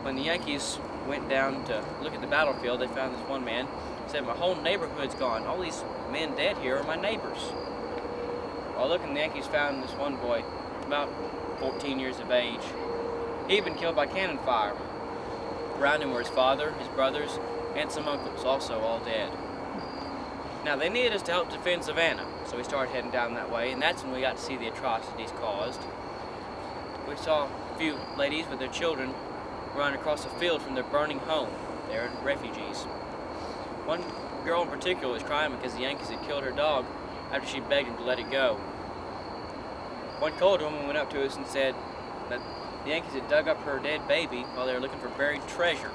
When the Yankees went down to look at the battlefield, they found this one man said, "My whole neighborhood's gone. All these men dead here are my neighbors." While looking, the Yankees found this one boy, about 14 years of age. He'd been killed by cannon fire. Around him were his father, his brothers, and some uncles, also all dead. Now, they needed us to help defend Savannah, so we started heading down that way, and that's when we got to see the atrocities caused. We saw a few ladies with their children run across a field from their burning home. They were refugees. One girl in particular was crying because the Yankees had killed her dog after she begged him to let it go. One cold woman went up to us and said that the Yankees had dug up her dead baby while they were looking for buried treasure.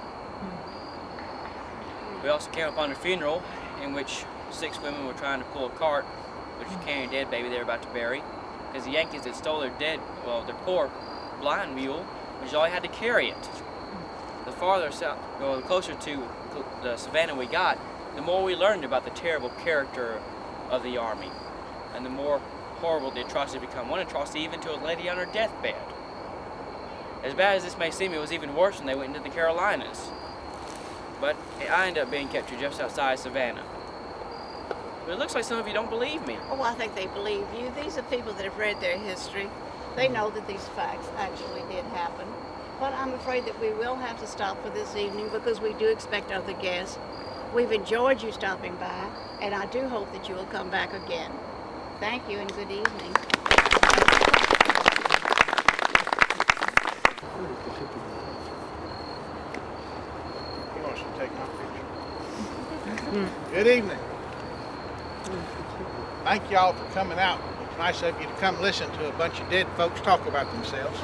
We also came upon a funeral in which 6 women were trying to pull a cart, which was carrying a dead baby they were about to bury, because the Yankees had stole their poor blind mule, which is all they had to carry it. The farther south, or the closer to the Savannah we got, the more we learned about the terrible character of the Army, and the more horrible the atrocity become. One atrocity even to a lady on her deathbed. As bad as this may seem, it was even worse when they went into the Carolinas. But I ended up being captured just outside Savannah. But it looks like some of you don't believe me. Oh, I think they believe you. These are people that have read their history. They know that these facts actually did happen. But I'm afraid that we will have to stop for this evening because we do expect other guests. We've enjoyed you stopping by, and I do hope that you will come back again. Thank you and good evening. He wants to take my picture. Good evening. Thank y'all for coming out. It's nice of you to come listen to a bunch of dead folks talk about themselves.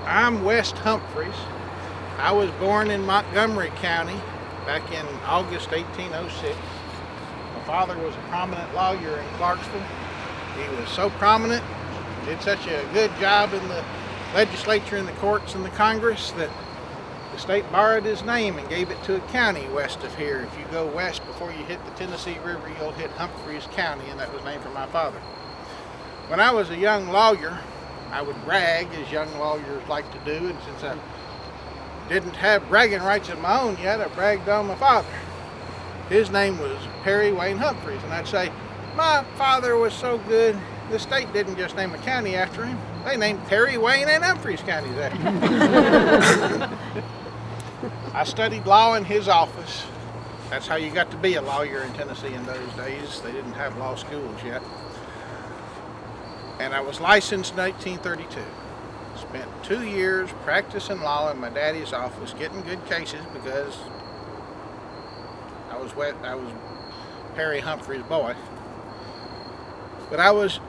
I'm West Humphreys. I was born in Montgomery County back in August 1806. My father was a prominent lawyer in Clarksville. He was so prominent, did such a good job in the legislature and the courts and the Congress that the state borrowed his name and gave it to a county west of here. If you go west before you hit the Tennessee River, you'll hit Humphreys County, and that was named for my father. When I was a young lawyer, I would brag, as young lawyers like to do, and since I didn't have bragging rights of my own yet, I bragged on my father. His name was Perry Wayne Humphreys, and I'd say, my father was so good, the state didn't just name a county after him, they named Perry, Wayne, and Humphreys counties after him. I studied law in his office. That's how you got to be a lawyer in Tennessee in those days. They didn't have law schools yet. And I was licensed in 1932. Spent 2 years practicing law in my daddy's office, getting good cases because I was Perry Humphrey's boy. But I was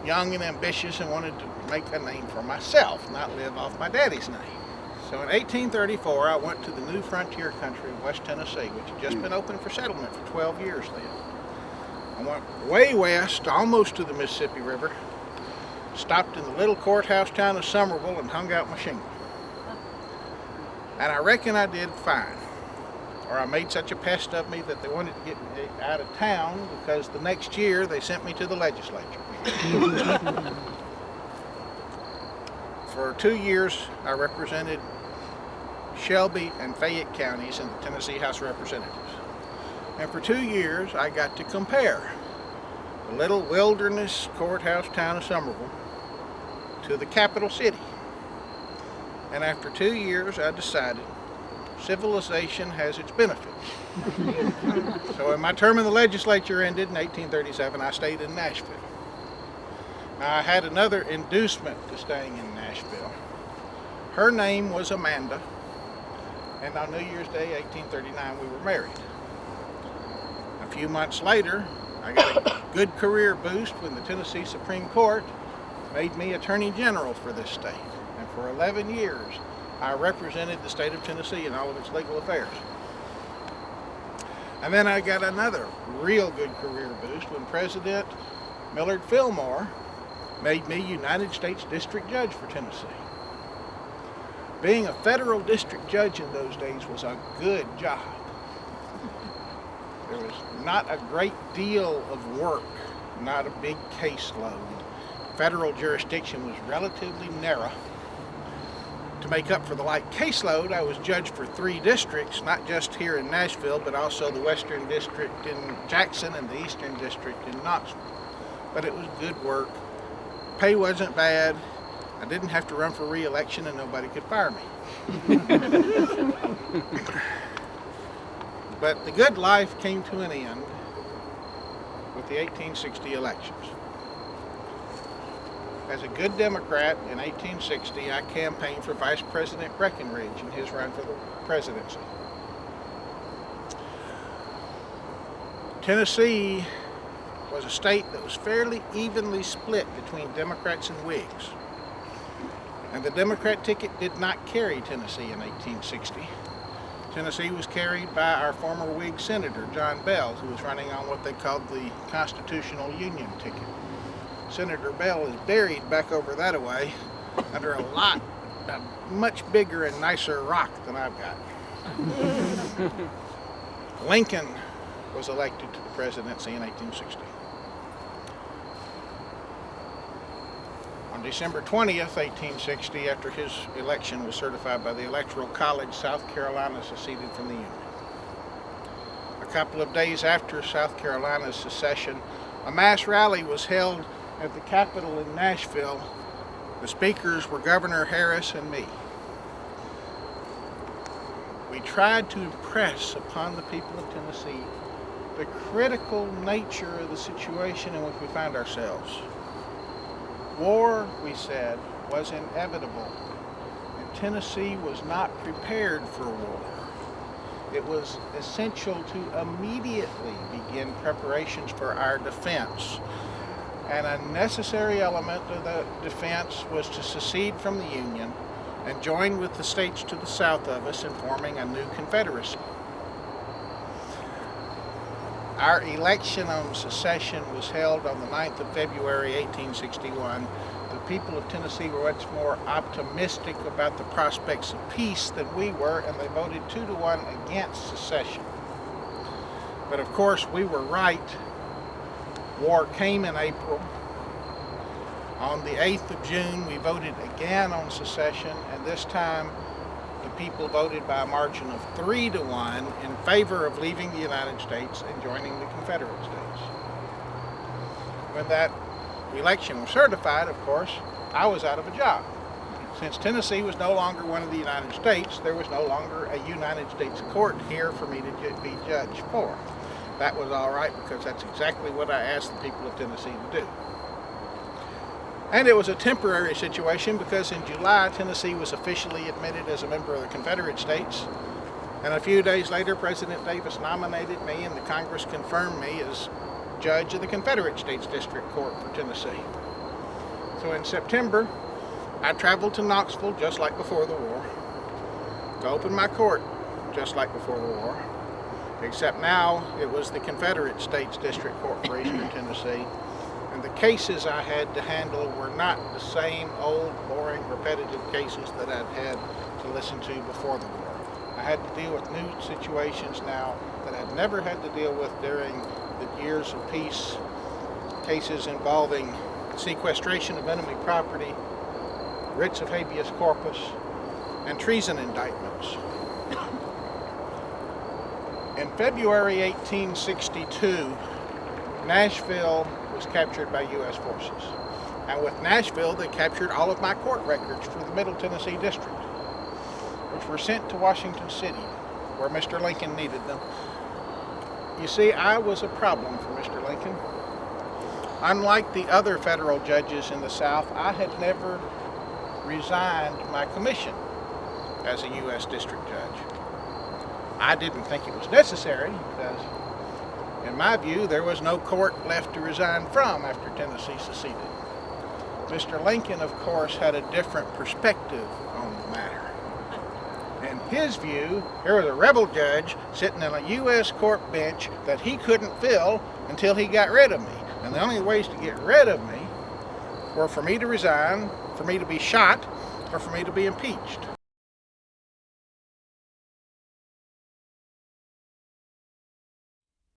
young and ambitious and wanted to make a name for myself, not live off my daddy's name. So in 1834, I went to the new frontier country of West Tennessee, which had just been open for settlement for 12 years then. I went way west, almost to the Mississippi River, stopped in the little courthouse town of Somerville and hung out my shingle. And I reckon I did fine. Or I made such a pest of me that they wanted to get me out of town because the next year they sent me to the legislature. For 2 years, I represented Shelby and Fayette counties in the Tennessee House of Representatives. And for 2 years, I got to compare the little wilderness courthouse town of Somerville to the capital city. And after 2 years, I decided civilization has its benefits. So when my term in the legislature ended in 1837, I stayed in Nashville. Now, I had another inducement to staying in Nashville. Her name was Amanda, and on New Year's Day, 1839, we were married. A few months later, I got a good career boost when the Tennessee Supreme Court made me Attorney General for this state. And for 11 years, I represented the state of Tennessee in all of its legal affairs. And then I got another real good career boost when President Millard Fillmore made me United States District Judge for Tennessee. Being a federal district judge in those days was a good job. There was not a great deal of work, not a big caseload. Federal jurisdiction was relatively narrow. To make up for the light caseload, I was judge for 3 districts, not just here in Nashville, but also the Western District in Jackson and the Eastern District in Knoxville. But it was good work. Pay wasn't bad. I didn't have to run for re-election and nobody could fire me. But the good life came to an end with the 1860 elections. As a good Democrat in 1860, I campaigned for Vice President Breckinridge in his run for the presidency. Tennessee was a state that was fairly evenly split between Democrats and Whigs. And the Democrat ticket did not carry Tennessee in 1860. Tennessee was carried by our former Whig Senator, John Bell, who was running on what they called the Constitutional Union ticket. Senator Bell is buried back over that away under a much bigger and nicer rock than I've got. Lincoln was elected to the presidency in 1860. On December 20th, 1860, after his election was certified by the Electoral College, South Carolina seceded from the Union. A couple of days after South Carolina's secession, a mass rally was held at the Capitol in Nashville The speakers were Governor Harris and me. We tried to impress upon the people of Tennessee the critical nature of the situation in which we find ourselves. War, we said, was inevitable, and Tennessee was not prepared for war. It was essential to immediately begin preparations for our defense. And a necessary element of the defense was to secede from the Union and join with the states to the south of us in forming a new confederacy. Our election on secession was held on the 9th of February 1861. The people of Tennessee were much more optimistic about the prospects of peace than we were, and they voted 2-1 against secession. But of course, we were right. War came in April. On the 8th of June, we voted again on secession, and this time the people voted by a margin of 3-1 in favor of leaving the United States and joining the Confederate States. When that election was certified, of course, I was out of a job. Since Tennessee was no longer one of the United States, there was no longer a United States court here for me to be judged for. That was all right, because that's exactly what I asked the people of Tennessee to do. And it was a temporary situation, because in July, Tennessee was officially admitted as a member of the Confederate States. And a few days later, President Davis nominated me, and the Congress confirmed me as judge of the Confederate States District Court for Tennessee. So in September, I traveled to Knoxville, just like before the war, to open my court, just like before the war. Except now it was the Confederate States District Court for Eastern Tennessee, and the cases I had to handle were not the same old, boring, repetitive cases that I'd had to listen to before the war. I had to deal with new situations now that I'd never had to deal with during the years of peace, cases involving sequestration of enemy property, writs of habeas corpus, and treason indictments. In February 1862, Nashville was captured by U.S. forces. And with Nashville, they captured all of my court records for the Middle Tennessee District, which were sent to Washington City, where Mr. Lincoln needed them. You see, I was a problem for Mr. Lincoln. Unlike the other federal judges in the South, I had never resigned my commission as a U.S. District Judge. I didn't think it was necessary, because in my view, there was no court left to resign from after Tennessee seceded. Mr. Lincoln, of course, had a different perspective on the matter. In his view, there was a rebel judge sitting on a U.S. court bench that he couldn't fill until he got rid of me. And the only ways to get rid of me were for me to resign, for me to be shot, or for me to be impeached.